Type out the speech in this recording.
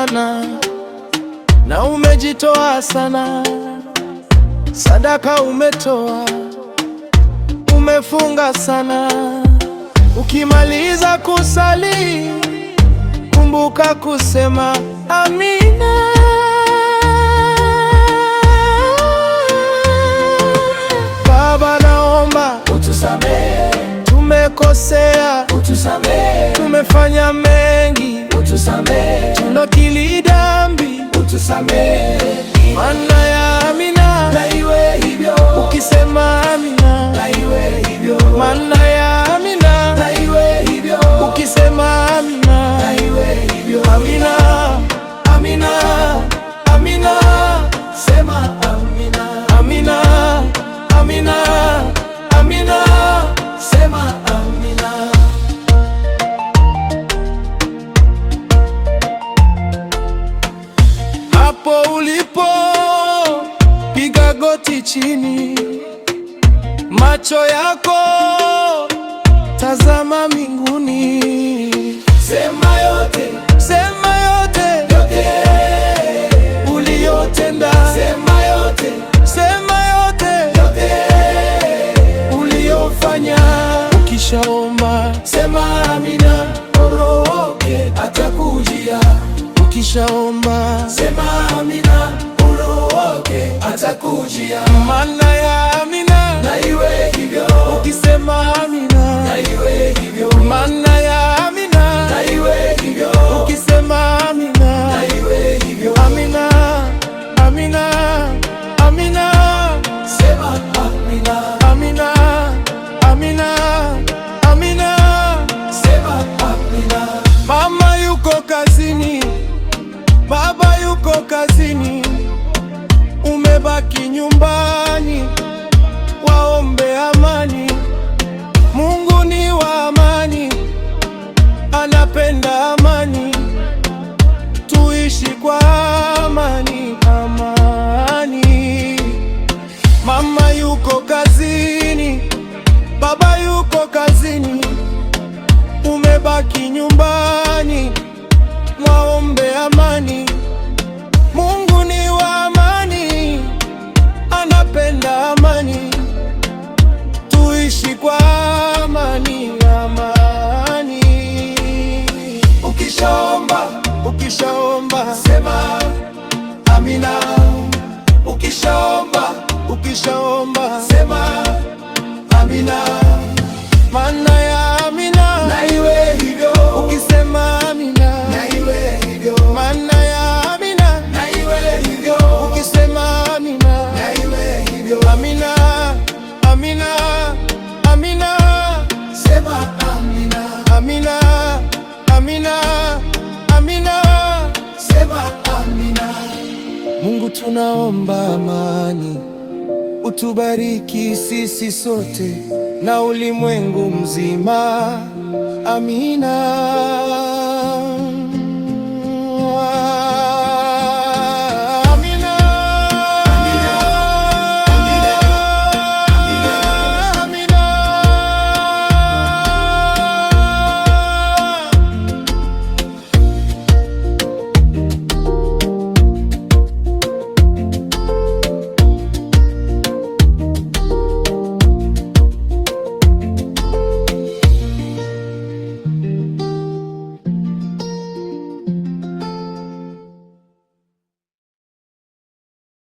sana na umejitoa sana, sadaka umetoa, umefunga sana. Ukimaliza kusali, kumbuka kusema amina. Baba, naomba utusamehe, tumekosea, utusamehe, tumefanya mengi, utusamehe, tunakiri dhambi, utusamehe. Maana ya amina, Na iwe hivyo. ukisema amina, Na iwe hivyo. maana ya amina, Na iwe hivyo. ukisema amina, Na iwe hivyo. amina, amina, amina, Sema amina. amina, amina, amina. Sema amina. Hapo ulipo, piga goti chini, macho yako tazama mbinguni. Sema yote. Sema yote, Yote. uliyotenda. Sema yote. Sema yote, Yote. uliyofanya. Ukishaomba Sema amina. Urohoke atakujia. ukishaomba, Sema amina. Urohoke atakujia. maana ya amina, Na iwe hivyo. ukisema amina, Na iwe hivyo. maana ya amina, Na iwe hivyo. ukisema amina, Na iwe hivyo. amina, amina, amina, Sema amina. amina, amina, amina. Sema amina. Mama yuko kazini, baba yuko kazini, umebaki nyumbani, waombe amani. Mungu ni wa amani, anapenda amani, tuishi kwa amani, amani. Mama yuko kazini, baba yuko kazini, umebaki nyumbani, mwaombe amani. Mungu ni wa amani, anapenda amani, tuishi kwa amani, amani. Ukishaomba Ukishaomba, sema amina. Ukishaomba ukishaomba, sema amina. maana ya amina, Na iwe hivyo. ukisema amina, Na iwe hivyo. maana ya amina, Na iwe hivyo. ukisema amina, Na iwe hivyo. amina, amina, amina, Sema amina. amina, amina, amina. Sema amina. Mungu, tunaomba amani, utubariki sisi sote na ulimwengu mzima. Amina.